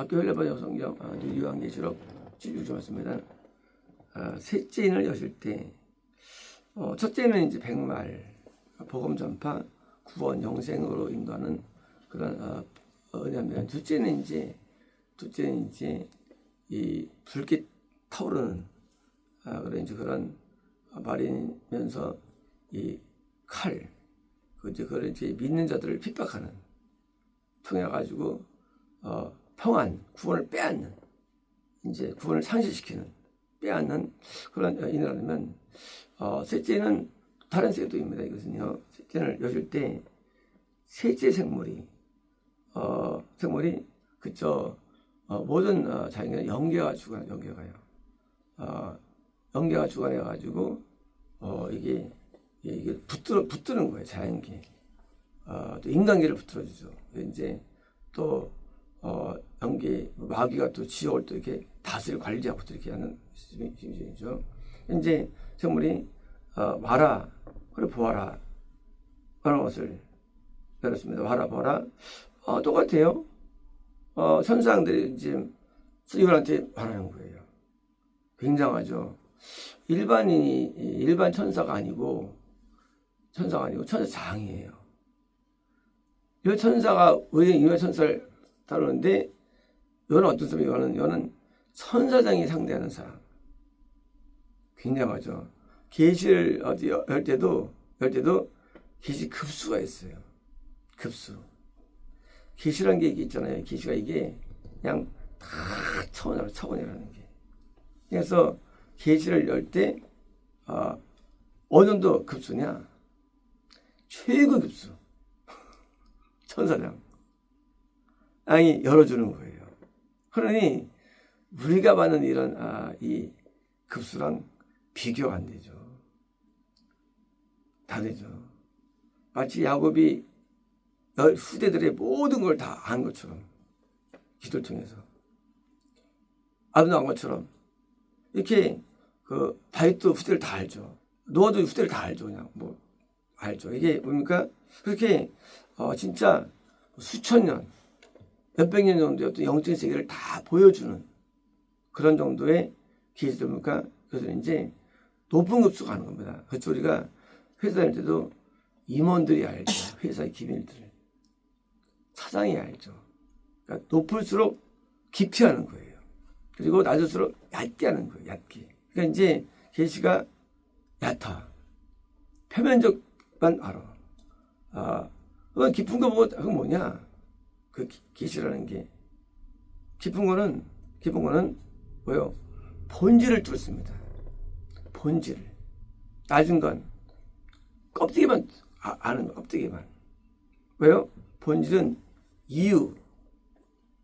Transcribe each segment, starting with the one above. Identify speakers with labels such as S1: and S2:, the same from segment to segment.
S1: 학교 흘려번역 성경 요한계시록 16장 말씀입니다. 셋째인을 여실 때 첫째는 이제 백말 복음 전파 구원 영생으로 인도하는 그런 은혜입니다. 둘째는 이제 이 불빛 타오르는 그런 말이면서 이 칼 그걸 이제 믿는 자들을 핍박하는 통해 가지고 평안 구원을 빼앗는 이제 구원을 상실시키는 빼앗는 그런 인하면 셋째는 다른 셋도입니다. 이것은요 셋째를 여실 때 셋째 생물이 그저 모든 자기는 영계가 주관 영계가요 영계가 주관해 가지고 이게 붙드는 거예요. 자연계 또 인간계를 붙들어주죠. 이제 또 영계 마귀가 또 지옥을 또 이렇게 다스려 관리하고 또 이렇게 하는 시스템이죠. 이제 생물이 와라 그래 보아라 하는 것을 배웠습니다. 와라 보아라 똑같아요. 천사들이 지금 이분한테 말하는 거예요. 굉장하죠. 일반 천사가 아니고 천사장이에요. 이 천사가 왜 인간 천사를 다루는데 이거는 어떤 사람이에요? 이거는 천사장이 상대하는 사람. 굉장하죠. 계시를 열 때도 계시 급수가 있어요. 급수. 계시란 게 이게 있잖아요. 계시가 이게 그냥 다 차원이라는 게. 그래서 계시를 열 때 어느 정도 급수냐? 최고 급수. 천사장. 아니 열어주는 거예요. 그러니 우리가 받는 이런 이 급수랑 비교가 안 되죠. 다 되죠. 마치 야곱이 후대들의 모든 걸 다 안 것처럼 기도를 통해서 아브라함 것처럼 이렇게 다윗도 후대를 다 알죠. 노아도 후대를 다 알죠. 그냥 알죠. 이게 뭡니까? 그렇게 진짜 수천 년, 몇백 년 정도의 어떤 영적인 세계를 다 보여주는 그런 정도의 계시들입니까? 그래서 이제 높은 급수가 하는 겁니다. 그래서 우리가 회사 다닐 때도 임원들이 알죠. 회사의 기밀들을. 차장이 알죠. 그러니까 높을수록 깊이 하는 거예요. 그리고 낮을수록 얕게 하는 거예요. 얕게. 그러니까 이제 계시가 얕아. 표면적만 알아. 그건 깊은 거 보고 그건 뭐냐? 그 계시라는 게 깊은 거는 뭐요? 본질을 뚫습니다. 본질을. 낮은 건 껍데기만 아는 거. 껍데기만. 왜요? 본질은 이유,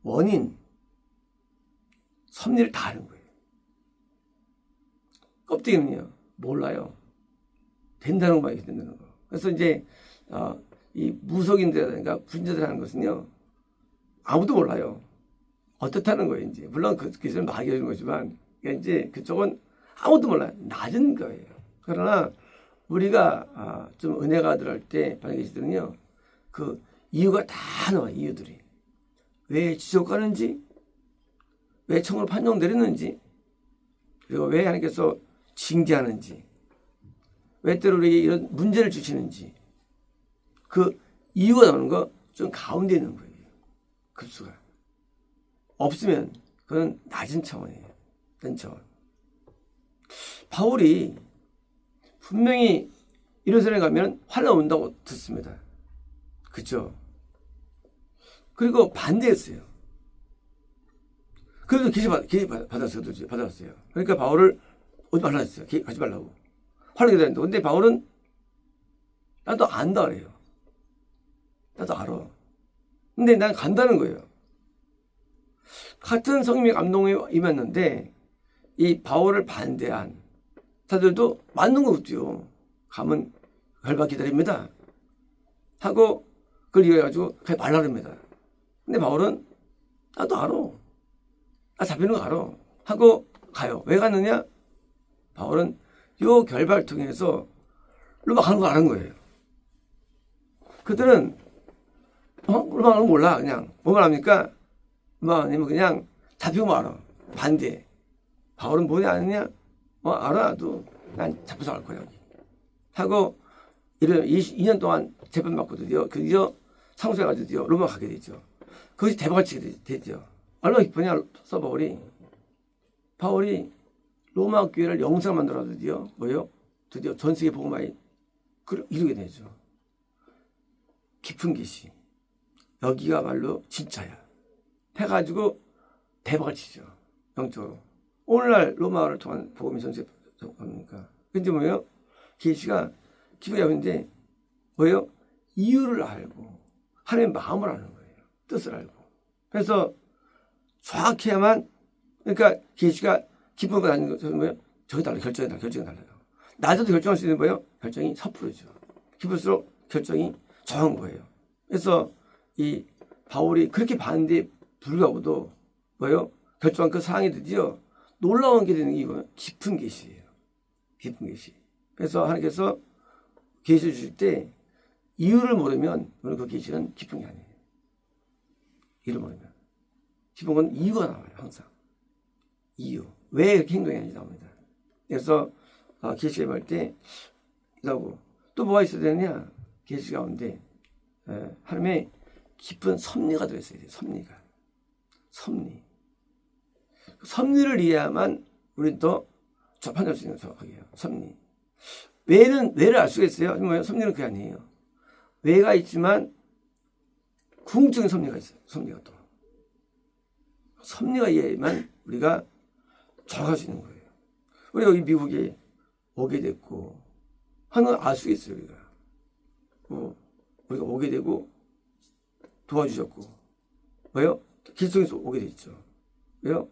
S1: 원인, 섭리를 다 아는 거예요. 껍데기는요 몰라요. 된다는 것만 이렇게 된다는 거. 그래서 이제 이 무속인들이라든가 불신자들 하는 것은요 아무도 몰라요. 어떻다는 거예요. 이제 물론 그 기술은 많이 해주는 거지만 이제 그쪽은 아무도 몰라요. 낮은 거예요. 그러나 우리가 좀 은혜가 들어갈 때 받는 계시들은요 그 이유가 다 나와. 이유들이 왜 지옥 가는지, 왜 천으로 판정 내렸는지, 그리고 왜 하나님께서 징계하는지, 왜 때로 우리에게 이런 문제를 주시는지 그 이유가 나오는 거 좀 가운데 있는 거예요. 급수가 없으면 그건 낮은 차원이에요. 낮은 차원. 바울이 분명히 예루살렘에 가면 환난 온다고 듣습니다. 그렇죠? 그리고 반대했어요. 그래도 계시 받았어요. 그러니까 바울을 오지 말라 했어요. 가지 말라고. 환난이 되는데. 근데 바울은 나도 안다 그래요. 나도 알아. 근데 난 간다는 거예요. 같은 성령의 감동에 임했는데 이 바울을 반대한 자들도 맞는 거 없죠. 가면 결박 기다립니다. 하고 그걸 이해해가지고 가지 말라 그럽니다. 근데 바울은 나도 알아. 나 잡히는 거 알아. 하고 가요. 왜 갔느냐? 바울은 요 결박을 통해서 로마 가는 거 아는 거예요. 그들은 로마 가는 거 몰라. 그냥 뭐만 합니까? 뭐 아니면 그냥 잡히고 말아. 반대. 바울은 뭐냐 아느냐? 알아 나도. 난 잡혀서 갈 거야. 하고 이런 22년 동안 재판받고 드디어 상속해가지고 드디어 로마 가게 되죠. 그것이 대박을 치게 되죠. 얼마나 기쁘냐 바울이 로마 교회를 영상 만들어 드디어 드디어 전 세계 복음화에 이루게 되죠. 깊은 계시. 여기가 말로 진짜야. 해가지고 대박을 치죠. 영적으로. 오늘날 로마를 통한 복음이 전 세계 접합니까? 근데 계시가 기쁘게 하는데 이유를 알고 하나님의 마음을 아는 거예요. 뜻을 알고. 그래서 정확해야만 그러니까 계시가 기쁜 거 아닌 것은 저기 달라요. 결정이 달라요. 낮에도 결정할 수 있는 결정이 섣부르죠. 기쁠수록 결정이 정한 거예요. 그래서 이 바울이 그렇게 반대에 불구하고도 결정한 그 사항이 드디어 놀라운 게 되는 게 이거는 깊은 계시예요. 깊은 계시. 그래서 하나님께서 계시를 주실 때 이유를 모르면 그 계시는 깊은 게 아니에요. 이유를 모르면. 깊은 건 이유가 나와요. 항상. 이유. 왜 이렇게 행동했는지 나옵니다. 그래서 계시를 할 때 이라고 또 뭐가 있어야 되느냐? 계시 가운데 하나님의 깊은 섭리가 들어있어야 돼요. 섭리. 섭리를 이해야만 우리는 또 판단할 수 있는 정확하게요. 섭리. 왜를 알 수가 있어요? 섭리는 그게 아니에요. 왜가 있지만 궁극적인 섭리가 있어요. 섭리가 또. 섭리가 이해만 우리가 정할 수 있는 거예요. 우리가 여기 미국에 오게 됐고 하는 걸 알 수 있어요. 우리가 오게 되고 도와주셨고 길속에서 오게 됐죠. 왜요?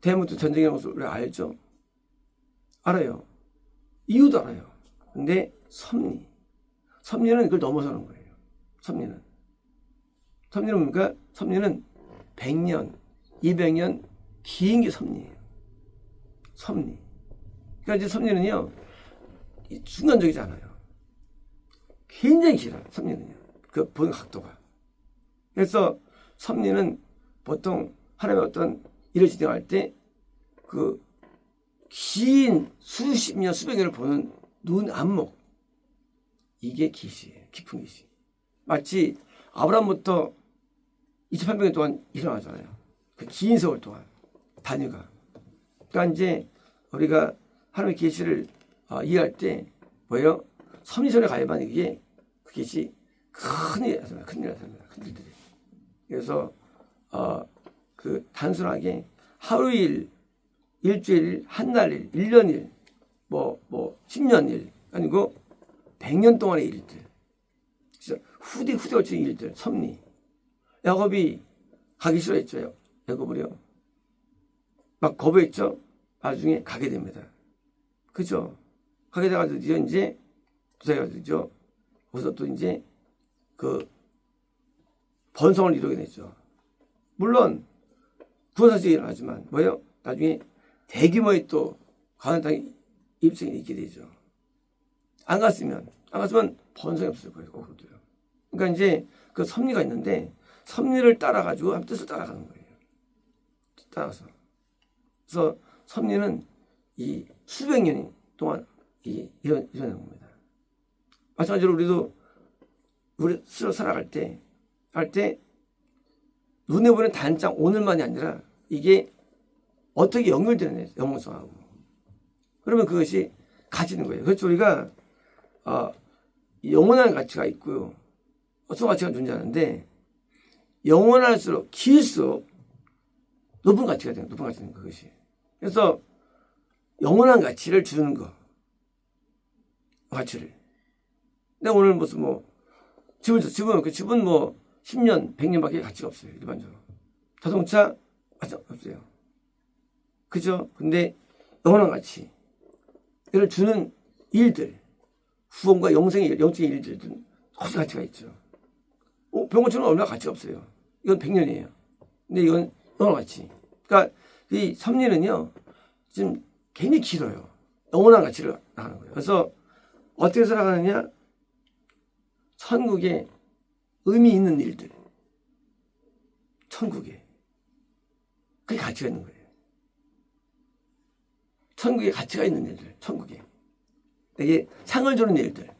S1: 대한민국 전쟁이라는 것을 우리가 알죠. 알아요. 이유도 알아요. 근데 섭리는 그걸 넘어서는 거예요. 섭리는 뭡니까? 섭리는 100년, 200년 긴 게 섭리예요. 그러니까 이제 섭리는요, 순간적이지 않아요. 굉장히 길어요. 섭리는요. 그 보는 각도가. 그래서 섭리는 보통 하나님의 어떤 일을 진행할 때 그 긴 수십 년, 수백 년을 보는 눈 안목. 이게 계시예요. 깊은 계시. 마치 아브라함부터 2800년 동안 일어나잖아요. 그 긴 세월 동안 단위가. 그러니까 이제 우리가 하나님의 계시를 이해할 때 섭리선에 가야만 이게 그 계시 큰일 났습니다. 큰일들이. 그래서 그 단순하게 하루일, 일주일, 한날일, 1년일, 10년일 아니고 100년 동안의 일들. 진짜 후대 걸친 일들, 섭리. 야곱이 가기 싫어했죠. 야곱을요. 막 거부했죠. 나중에 가게 됩니다. 그죠? 가게 돼가지고 이제 도착해가지고 거기서 또 이제 그 번성을 이루게 되죠. 물론 구원사실이 일어나지만 나중에 대규모의 또 가나안 땅에 입성이 있게 되죠. 안 갔으면 번성이 없을 거예요. 거기도요. 그러니까 이제 그 섭리가 있는데 섭리를 따라가지고 한 뜻을 따라가는 거예요. 따라서. 그래서 섭리는 이 수백 년 동안 일어나는 겁니다. 마찬가지로 우리 스스로 살아갈 때 눈에 보이는 단장 오늘만이 아니라 이게 어떻게 연결되는 영성하고 그러면 그것이 가지는 거예요. 그렇죠. 우리가 영원한 가치가 있고요. 어떤 가치가 존재하는데 영원할수록 길수록 높은 가치가 되는 그것이. 그래서 영원한 가치를 주는 거. 가치를. 내가 오늘 무슨 집은 10년, 100년밖에 가치가 없어요. 일반적으로. 자동차 없어요. 그죠? 근데 영원한 가치를 주는 일들, 후원과 영적인 일들은 훨씬 가치가 있죠. 병원처럼 얼마나 가치가 없어요. 이건 100년이에요. 근데 이건 영원한 가치. 그러니까 이 섭리는요, 지금 굉장히 길어요. 영원한 가치를 나가는 거예요. 그래서 어떻게 살아가느냐? 천국에 의미 있는 일들. 천국에. 그게 가치가 있는 거예요. 천국에 가치가 있는 일들, 천국에. 이게 상을 주는 일들.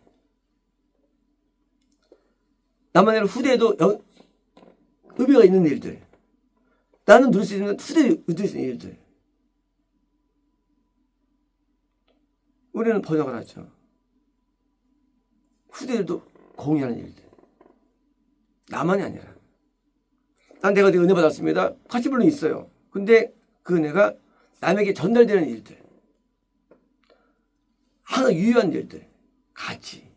S1: 나만의 후대에도 의미가 있는 일들. 나는 누릴 수 있는 후대에 누릴 수 있는 일들. 우리는 번역을 하죠. 후대들도 공유하는 일들. 나만이 아니라. 내가 은혜 받았습니다. 가치 물론 있어요. 근데 그 은혜가 남에게 전달되는 일들. 하나 유효한 일들. 가치.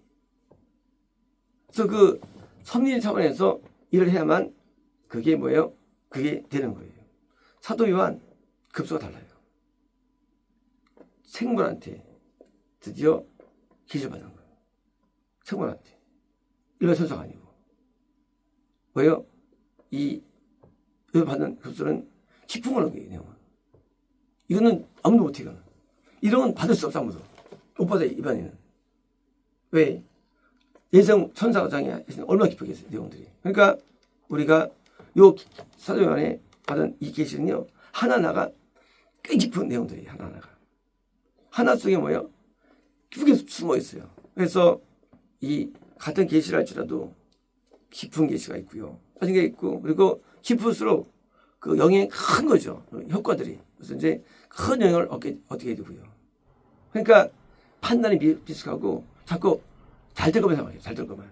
S1: 그래서 그 섭리 차원에서 일을 해야만 그게 뭐예요? 그게 되는 거예요. 사도 요한 급소가 달라요. 생물한테 드디어 기술 받는 거예요. 생물한테. 일반 선사가 아니고. 왜요? 이 받는 급소는 깊은 거는 거예요. 내용은. 이거는 아무도 못해. 이거는. 이런 건 받을 수 없어. 아무도. 못 받아요. 일반인은. 왜? 예성 천사장이 얼마나 깊겠어요. 내용들이. 그러니까 우리가 요 사도 요한에 받은 이 계시는요. 하나하나가 꽤 깊은 내용들이에요. 하나하나가. 하나 속에 뭐예요? 깊게 숨어 있어요. 그래서 이 같은 계시를 할지라도 깊은 계시가 있고요. 빠진 게 있고, 그리고 깊을수록 그 영향이 큰 거죠. 효과들이. 그래서 이제 큰 영향을 얻게 되고요. 그러니까 판단이 비슷하고 자꾸 잘 될 것만 생각해요. 잘 될 것만.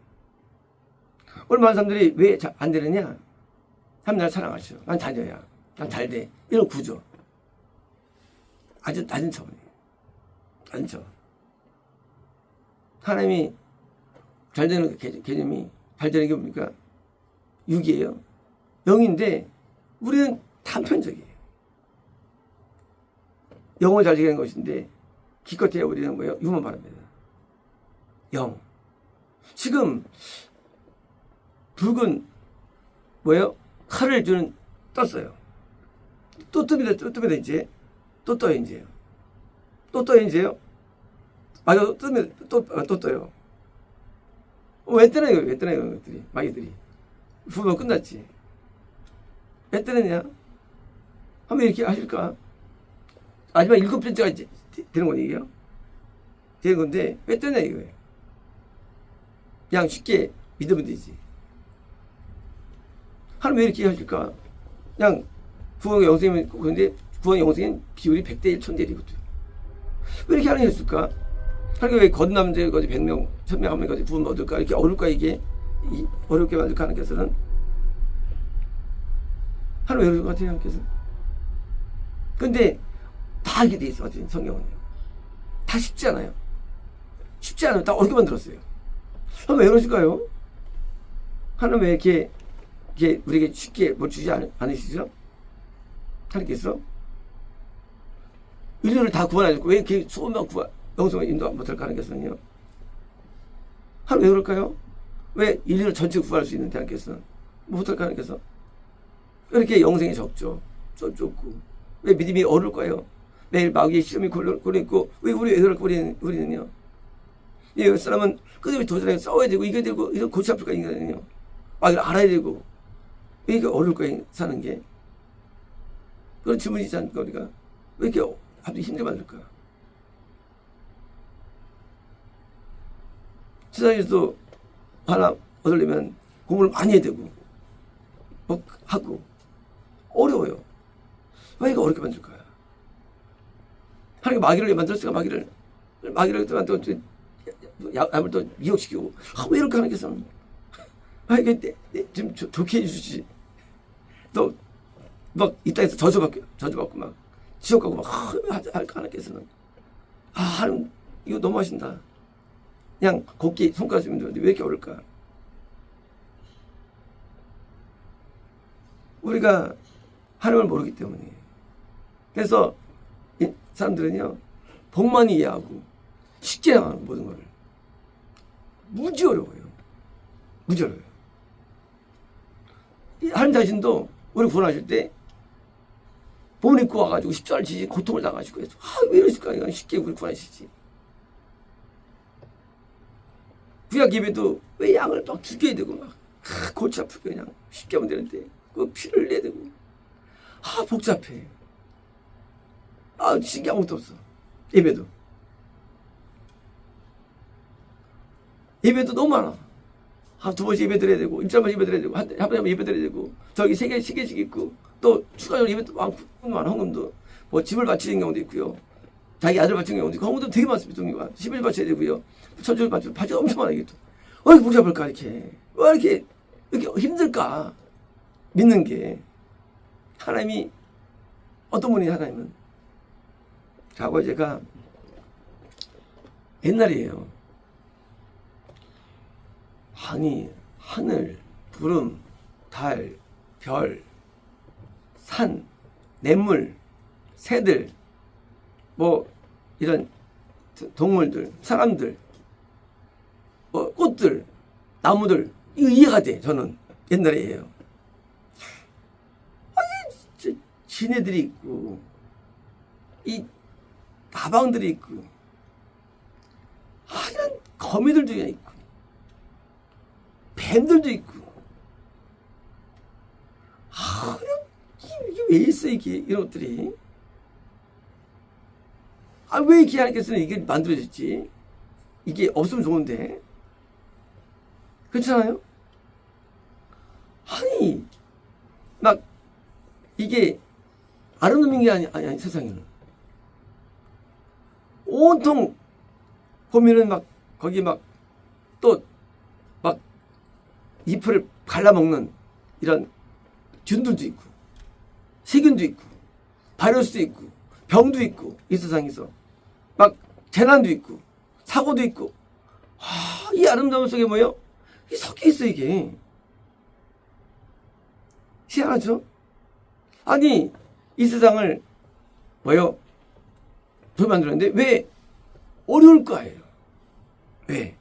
S1: 오늘 많은 사람들이 왜 안 되느냐? 하나님 나를 사랑하시오. 난 자녀야. 난 잘 돼. 이런 구조. 아주 낮은 차원이에요. 낮은 차원. 하나님이 잘 되는 개념이 잘 되는 게 뭡니까? 육이에요. 영인데 우리는 단편적이에요. 영을 잘 지키는 것인데 기껏해야 우리는 뭐예요? 육만 바랍니다. 영. 지금 붉은 뭐예요? 칼을 주는 떴어요. 또 뜹니다. 또 뜹니다. 이제 또 떠요. 이제요. 또 떠요. 이제요. 맞아. 또 뜹니다. 또 떠요. 왜 뜨나 이거? 왜 뜨나 이거? 것들이 마귀들이 부으면 끝났지. 왜 뜨느냐? 한번 이렇게 하실까? 마지막 7번째가 이제 되는 건 이게요. 되는 건데 왜 뜨냐 이거예요. 그냥 쉽게 믿으면 되지. 하나님 왜 이렇게 하실까? 그냥 구원의 영생이면 그런데 구원의 영생은 비율이 100대 1, 1000대 1이거든. 왜 이렇게 하나님 했을까? 하나님 왜 거듭남자에 100명, 1000명 한 명까지 구원 얻을까? 이렇게 어려울까 이게? 어렵게 만들까 하나님께서는? 하나님 왜 그럴 것 같아요? 하나님께서? 근데 다 이렇게 돼 있어. 성경은요. 다 쉽지 않아요. 쉽지 않아요. 다 어렵게 만들었어요. 하나님 왜 그러실까요? 하나님 왜 이렇게 우리에게 쉽게 뭘 주지 않으시죠? 하나님께서 인류를 다 구원하셨고 왜 이렇게 소원만 영성을 인도 못할까 하나님께서는요? 하나님 왜 그럴까요? 왜 인류를 전체 구원할 수 있는데 하나님께서는 못할까 하나님께서? 왜 이렇게 영생이 적죠? 좁고 왜 믿음이 어려울까요? 매일 마귀의 시험이 고려있고 왜 그럴까 우리는요? 이 사람은 끝없이 도전해 싸워야 되고 이겨야 되고 이런 골치 아플까 인간은요. 마귀를 알아야 되고 왜 이렇게 어려울까 사는 게? 그런 질문이지 않을까 우리가? 왜 이렇게 갑자기 힘들게 만들까? 세상에서도 하나 얻으려면 공부를 많이 해야 되고 하고 어려워요. 왜 이거 어렵게 만들까? 하나님 마귀를 만들었으니까 마귀를 또 야물 또 미혹시키고 왜 이렇게 하나님께서는 이게 좀 좋게 해주지. 너 막 이 땅에서 저주받고 막 지옥 가고 막 할까 하나님께서는 하나님 이거 너무 하신다. 그냥 곱게 손가락 주면 되는데 왜 이렇게 어려울까? 우리가 하나님을 모르기 때문에. 그래서 이 사람들은요 복만 이해하고 쉽게 나가는 모든 거를 무지 어려워요. 무지 어려워요. 하나님 자신도 우리 구원하실 때 본 입고 와가지고 십자가를 지지 고통을 당하시고 해서 왜 이러실까? 이건 쉽게 우리 구원하시지. 구약 예배도 왜 양을 막 죽여야 되고 막 골치 아프게 그냥 쉽게 하면 되는데 그 피를 내야 되고 복잡해. 신기한 것도 없어. 예배도 너무 많아. 두 번씩 예배 드려야 되고, 일주일만 예배 드려야 되고, 한 번에 예배 드려야 되고, 저기 세 개씩 있고, 또 추가적으로 예배도 많아, 헌금도. 뭐 집을 바치는 경우도 있고요. 자기 아들 바치는 경우도 있고, 헌금도 되게 많습니다. 10일 바쳐야 되고요. 천주를 바치고 엄청 많아, 이게 또. 왜 이렇게 복잡할까, 이렇게. 왜 이렇게 힘들까? 믿는 게. 하나님이, 어떤 분이 하나님은. 과거에 제가, 옛날이에요. 아니, 하늘, 구름, 달, 별, 산, 냇물, 새들, 뭐 이런 동물들, 사람들, 뭐 꽃들, 나무들, 이거 이해가 돼. 저는 옛날에예요. 아니, 지네들이 있고, 이 나방들이 있고, 이런 거미들도 있고, 뱀들도 있고, 이게 왜 있어, 이런 것들이? 왜 이렇게 하나님께서는 이게 만들어졌지? 이게 없으면 좋은데. 그렇잖아요? 아니, 막, 이게, 아름다운 게 아니, 세상에는. 온통, 보면은 막, 거기 막, 또, 막, 잎을 갈라먹는 이런 균들도 있고, 세균도 있고, 바이러스도 있고, 병도 있고, 이 세상에서. 막, 재난도 있고, 사고도 있고, 이 아름다움 속에 뭐예요? 이 섞여 있어, 이게. 희한하죠? 아니, 이 세상을, 뭐예요? 더 만들었는데, 왜 어려울 거예요? 왜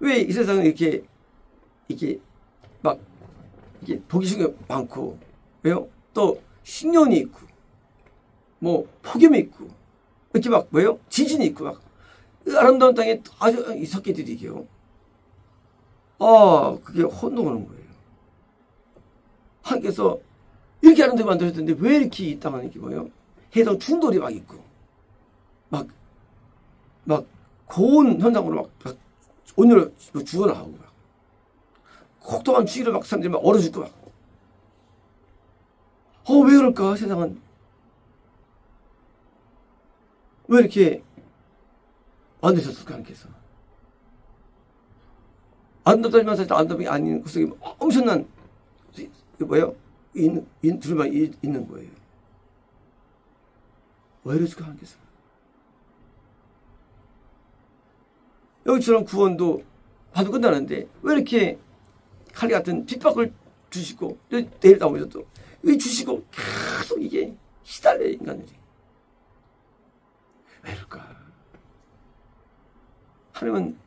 S1: 이 세상은 이렇게 막, 이게 보기 쉬운 게 많고, 왜요? 또, 신년이 있고, 뭐, 폭염이 있고, 이렇게 막, 뭐예요? 지진이 있고, 막, 아름다운 땅에 아주 이 석기들이게요. 그게 혼동하는 거예요. 하나님께서 이렇게 아름답게 만드셨는데, 왜 이렇게 이 땅은 이렇게 뭐예요? 해성 충돌이 막 있고, 막, 고온 현상으로 막 온열로 죽어나가고, 막, 혹독한 추위로 막 사람들이 막 얼어 죽고, 막. 왜 그럴까, 세상은? 왜 이렇게 만드셨을까, 하나님께서? 아름답다지만 사실 아름답이 아닌 그 속에 엄청난, 뭐예요? 둘만 있는 거예요. 왜 이러실까, 하나님께서? 여기처럼 구원도 봐도 끝나는데, 왜 이렇게 칼리 같은 핍박을 주시고, 내일 나오면서 또, 왜 주시고, 계속 이게 시달려요, 인간들이. 왜 그럴까? 하나님은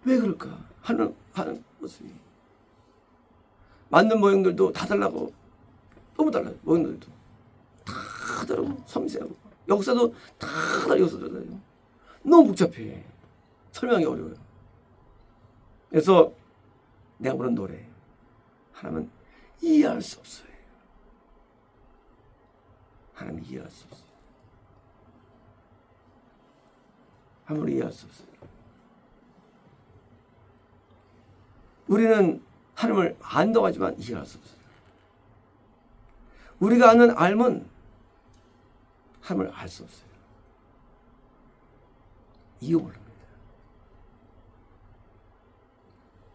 S1: 왜 그럴까? 하는 모습이. 만든 모형들도 다 달라고, 너무 달라요, 모형들도. 다 다르고, 섬세하고. 역사도 다 다르고, 역사도 달라요. 너무 복잡해. 설명하기 어려워요. 그래서 내가 부른 노래, 하나님은 이해할 수 없어요. 하나님은 이해할 수 없어요. 하나님은 이해할 수 없어요. 우리는 하나님을 안다고 하지만 이해할 수 없어요. 우리가 아는 알면 하나님을 알 수 없어요. 이유 모릅니다.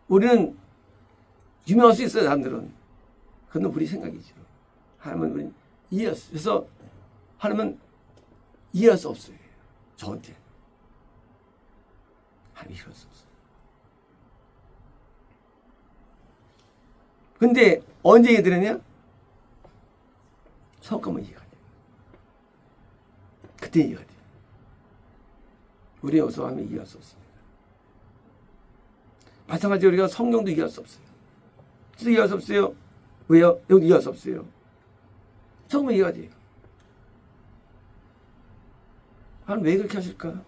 S1: 우리는 유명할 수 있어요, 사람들은. 그건 우리 생각이죠. 하나님은 우리는 이해할 수, 그래서 하나님은 이해할 수 없어요. 저한테. 하나님 이해할 수 없어요. 근데 언제 이해되느냐? 성경은 이해가 돼요. 그때 이해가 돼요. 우리 여기서 하면 이해할 수 없습니다. 마찬가지로 우리가 성경도 이해할 수 없어요. 진짜 이해할 수 없어요. 왜요? 여기 이해할 수 없어요. 성경 이해가 돼요. 하나님 왜 그렇게 하실까?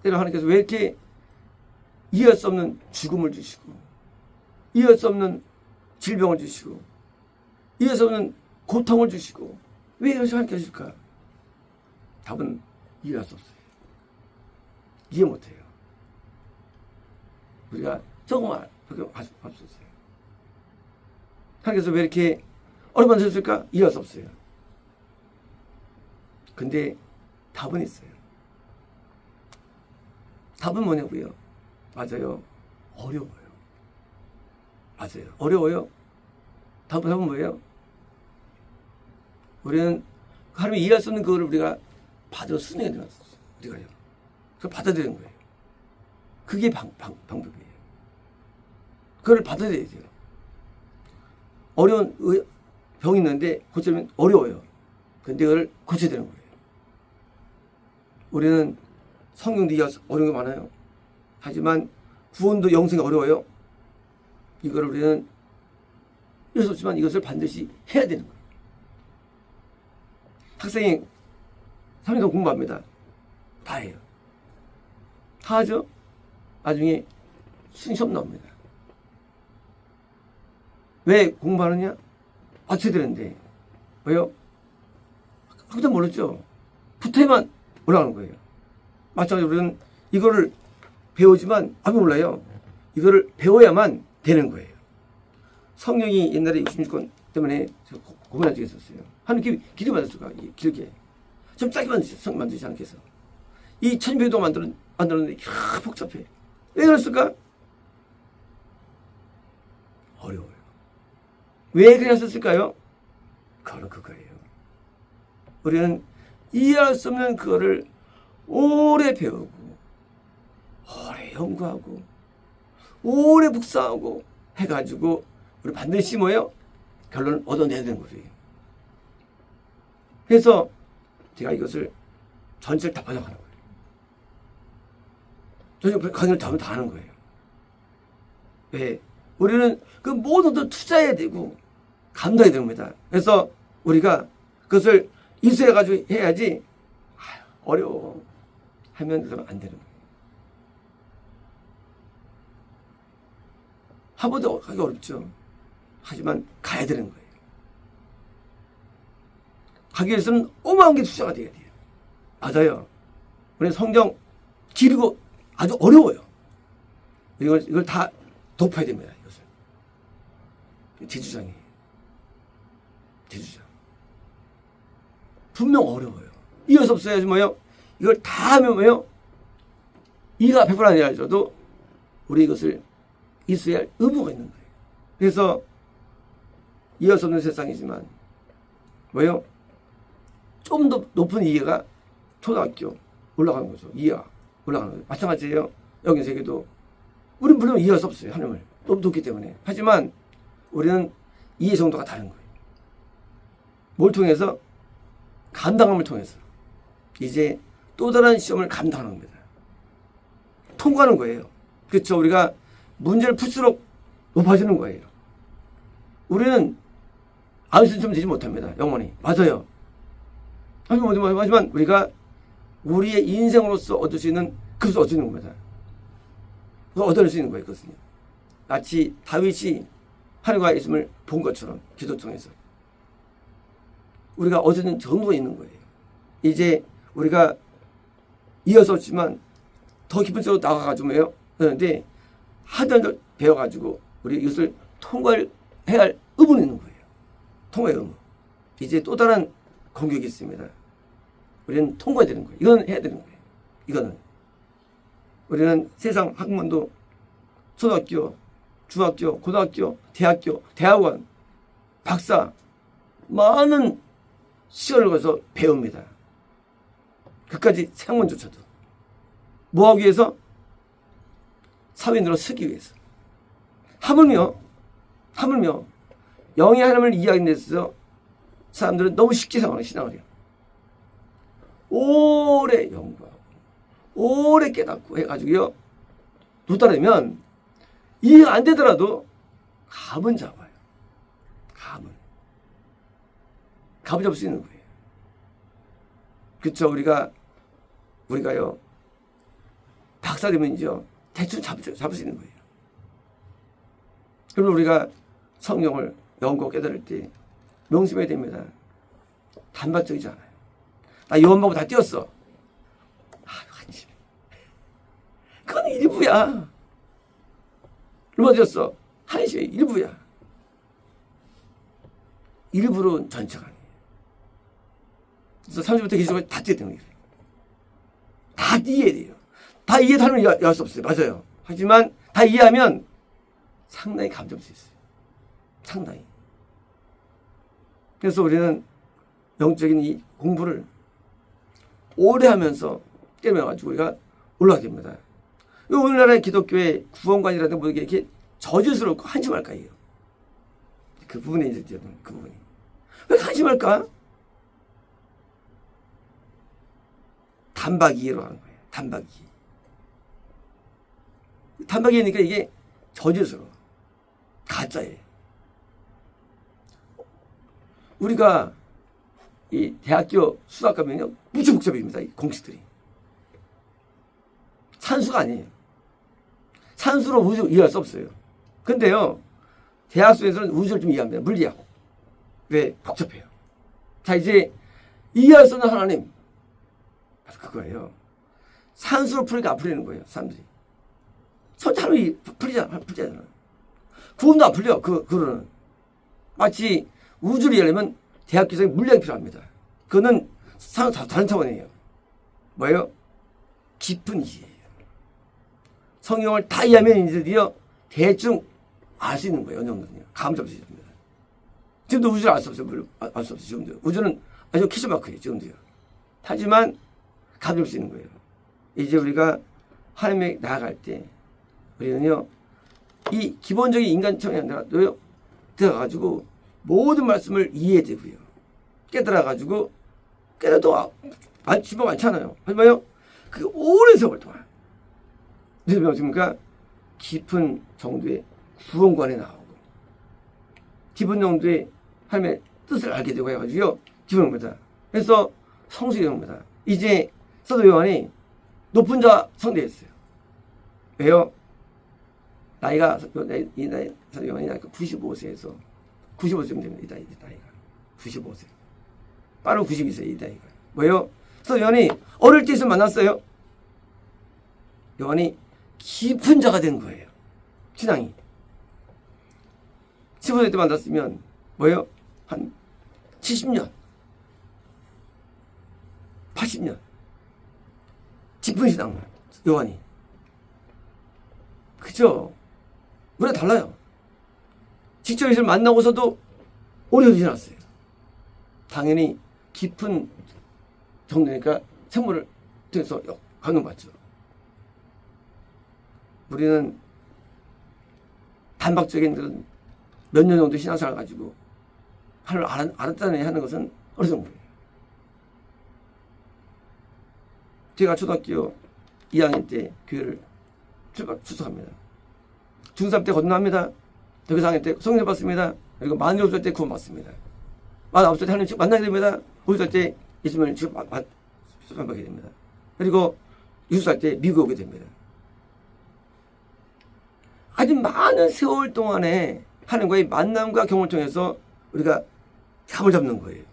S1: 때로 하나님께서 왜 이렇게 이해할 수 없는 죽음을 주시고, 이해할 수 없는 질병을 주시고, 이해할 수 없는 고통을 주시고 왜 이런 식으로 하나님께 하실까? 답은 이해할 수 없어요. 이해 못해요. 우리가 조금만 그렇게 할 수 없어요. 하나님께서 왜 이렇게 어렵게 만드셨을까? 이해할 수 없어요. 근데 답은 있어요. 답은 뭐냐고요? 맞아요. 어려워요. 맞아요. 어려워요. 답은 뭐예요? 우리는 하나님이 이해할 수 없는 그거를 우리가 받아 순응해야 되는 거예요. 우리가요. 그걸 받아들이는 거예요. 그게 방법이에요. 그걸 받아들여야 돼요. 어려운 병이 있는데 고치면 어려워요. 근데 그걸 고쳐야 되는 거예요. 우리는 성경도 어려운 게 많아요. 하지만 구원도 영생이 어려워요. 이걸 우리는 이럴 수 없지만 이것을 반드시 해야 되는 거예요. 학생이 3년 공부합니다. 다 해요. 다 하죠. 나중에 시험 나옵니다. 왜 공부하느냐? 맞춰야 되는데. 왜요? 학점 몰랐죠. 붙어야만 올라가는 거예요. 마찬가지로 우리는 이거를 배우지만 아무 몰라요. 이거를 배워야만 되는 거예요. 성령이 옛날에 66권 때문에 고민한 적이 있었어요. 하나님 길게 만들었을까? 길게. 좀 짧게 만드셨어요. 성령 만드시지 않겠어. 이 1200도 만들었는데 복잡해. 왜 그랬을까? 어려워요. 왜 그랬을까요? 바로 그거예요. 우리는 이해할 수 없는 그거를 오래 배우고 오래 연구하고 오래 묵상하고 해가지고 우리 반드시 뭐예요? 결론을 얻어내야 되는 거예요. 그래서 제가 이것을 전체를 다 번역하는 거예요. 전체 강의를 다 하는 거예요. 왜? 우리는 그 모든 것도 투자해야 되고 감당해야 됩니다. 그래서 우리가 그것을 이수해가지고 해야지 어려워 하면 안 되는 거예요. 하버드 하기 어렵죠. 하지만 가야 되는 거예요. 가기 위해서는 어마어마한 게 투자가 돼야 돼요. 맞아요. 우리 성경 길고 아주 어려워요. 이걸 다 덮어야 됩니다. 이것을. 제 주장이에요. 제 주장. 분명 어려워요. 이해할 수 없어야지 뭐예요? 이걸 다 하면 뭐예요? 이가 100% 아니라도 우리 이것을 이수해야 할 의무가 있는 거예요. 그래서 이해할 수 없는 세상이지만 뭐예요? 좀 더 높은 이해가 초등학교 올라가는 거죠. 이해가 올라가는 거죠. 마찬가지예요. 여기 세계도 우리는 물론 이해할 수 없어요. 하나님을 너무 높기 때문에. 하지만 우리는 이해 정도가 다른 거예요. 뭘 통해서? 감당함을 통해서 이제 또 다른 시험을 감당하는 겁니다. 통과하는 거예요. 그렇죠. 우리가 문제를 풀수록 높아지는 거예요. 우리는 아인슈타인처럼 되지 못합니다. 영원히. 맞아요. 하지만 우리가 우리의 인생으로서 얻을 수 있는 그것을 얻을 수 있는 겁니다. 그걸 얻을 수 있는 거예요. 그것은요. 마치 다윗이 하늘과 있음을 본 것처럼 기도 통해서 우리가 얻는 정도가 있는 거예요. 이제 우리가 이어서 없지만 더 깊은 쪽으로 나가가지고 뭐예요? 그런데 하던 배워가지고 우리 이것을 통과해야 할 의무는 있는 거예요. 통과의 의무. 이제 또 다른 공격이 있습니다. 우리는 통과해야 되는 거예요. 이건 해야 되는 거예요. 이거는. 우리는 세상 학문도 초등학교, 중학교, 고등학교, 대학교, 대학원, 박사 많은 시간을 걸어서 배웁니다. 그까지 생문조차도. 뭐 하기 위해서? 사회인으로 서기 위해서. 하물며 영의 하나님을 이해하기 위해서 사람들은 너무 쉽게 생각하는 신앙을 해요. 오래 연구하고 오래 깨닫고 해가지고요. 또 따르면 이해가 안 되더라도 감은 잡아요. 감을 잡을 수 있는 거예요. 그렇죠. 우리가요 박사 되면요 대충 잡을 수 있는 거예요. 그러면 우리가 성경을 연구하고 깨달을 때 명심해야 됩니다. 단박적이지 않아요. 나 요한복음 다 띄웠어. 한심. 그건 일부야. 얼마 띄웠어? 한심의 일부야. 일부는 전체가 아니에요. 그래서 30부터 기술까지 다 띄어야 되는 거예요. 다 이해해야 돼요. 다 이해하면 이해할 수 없어요. 맞아요. 하지만 다 이해하면 상당히 감점할 수 있어요. 상당히. 그래서 우리는 영적인 이 공부를 오래 하면서 깨매가지고 우리가 올라가게 됩니다. 오늘날의 기독교의 구원관이라든가 뭐 이렇게 저주스럽고 한심할까요? 그 부분에 이제 그 부분이. 왜 한심할까? 단박 이해로 하는 거예요. 단박 이해. 단박 이해니까 이게 저주스러워. 가짜예요. 우리가 이 대학교 수학 가면요 무지 복잡합니다. 이 공식들이. 산수가 아니에요. 산수로 우주 이해할 수 없어요. 근데요 대학 수에서는 우주를 좀 이해합니다. 물리학. 왜? 복잡해요. 자 이제 이해할 수 없는 하나님. 바로 그거예요. 산수로 풀니까 안 풀리는 거예요. 사람들이. 선자로 풀리잖아. 구원도 안 풀려. 그거는. 마치 우주를 이해하려면 대학교에서 물리학이 필요합니다. 그거는 다른 차원이에요. 뭐예요? 깊은 이해예요. 성경을 다 이해하면 이제 드디어 대충 알 수 있는 거예요. 어느 정도는요. 감 잡을 수 있습니다. 지금도 우주를 알 수 없어요. 알 수 없어요. 지금도. 우주는 아주 퀴즈마크예요. 지금도요. 하지만 감 잡을 수 있는 거예요. 이제 우리가 하나님에 나아갈 때 우리는요. 이 기본적인 인간 청년들도요. 들어가가지고 모든 말씀을 이해되고요. 깨달아가지고 깨달아도 집어 많잖아요. 하지만요. 그 오랜 세월 동안 무슨 말씀입니까? 깊은 정도의 구원관에 나오고 깊은 정도의 하나님의 뜻을 알게 되고 해가지고요. 기분을 겁니다. 그래서 성숙이 됩니다. 이제 사도 요한이 높은 자 성대했어요. 왜요? 나이가 사도 요한이 95세에서 95세쯤 됩니다. 이 나이가 95세. 빠른 92세 이 나이가. 뭐예요? 사도 요한이 어릴 때에서 만났어요. 요한이 깊은 자가 된 거예요. 신앙이. 15세 때 만났으면 뭐예요? 한 70년 80년 깊은 신앙 요한이. 그죠? 우리가 달라요. 직접 예수를 만나고서도 오래 지났어요. 당연히 깊은 정도니까 생물을 통해서 감동받죠. 우리는 단박적인 그런 몇 년 정도 신앙생활을 가지고 하나님을 알았다는 하는 것은 어느 정도예요. 제가 초등학교 2학년 때 교회를 출석합니다. 중3 때 거듭납니다. 대교 4학년 때 성령 받습니다. 그리고 47살 때 구원 받습니다. 49살 때 하나님 만나게 됩니다. 50살 때 예수님을 받게 됩니다. 그리고 60살 때 미국 오게 됩니다. 아주 많은 세월 동안에 하나님과의 만남과 경험을 통해서 우리가 감을 잡는 거예요.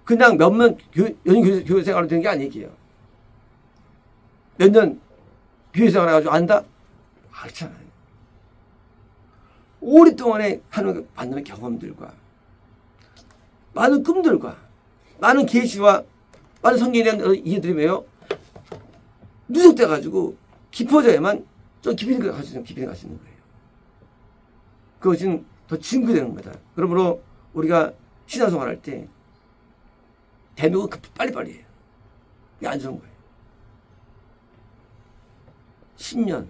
S1: 그냥 몇몇 교회 생활을 되는 게 아니에요. 몇 년 교회 생활을 해가지고 안다? 그렇잖아요. 오랫동안에 하나님과 만나는 경험들과 많은 꿈들과 많은 계시와 많은 성경에 대한 이해들이 왜요? 누적돼가지고 깊어져야만 좀 깊이 갈 수 있는 거예요. 그것은 더 증거되는 겁니다. 그러므로 우리가 신앙생활 할 때 대목은 빨리빨리 해요. 이게 안 좋은 거예요. 10년,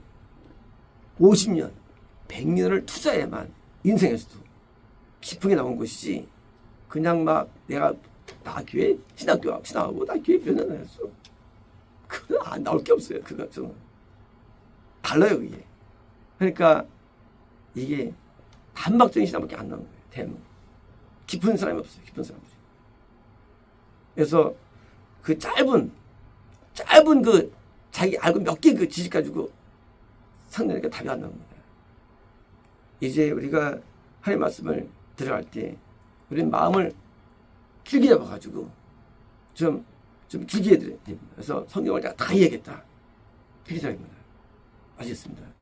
S1: 50년, 100년을 투자해야만 인생에서도 깊은 게 나온 것이지 그냥 막 내가 나 교회 신학하고 나 교회 몇 년 했어. 그건 안 나올 게 없어요. 그거 저는 달라요 그게. 그러니까 이게 단박적인 신앙밖에 안 나오는 거예요. 대목. 깊은 사람이 없어요. 깊은 사람들이. 그래서 그 짧은 그 자기 알고 몇 개 그 지식 가지고 상대니까 답이 안 나옵니다. 이제 우리가 하나님 말씀을 들어갈 때 우리는 마음을 길게 잡아가지고 좀 주기해야 됩니다. 그래서 성경을 내가 다 이해하겠다. 그렇게 생각합니다. 아시겠습니다.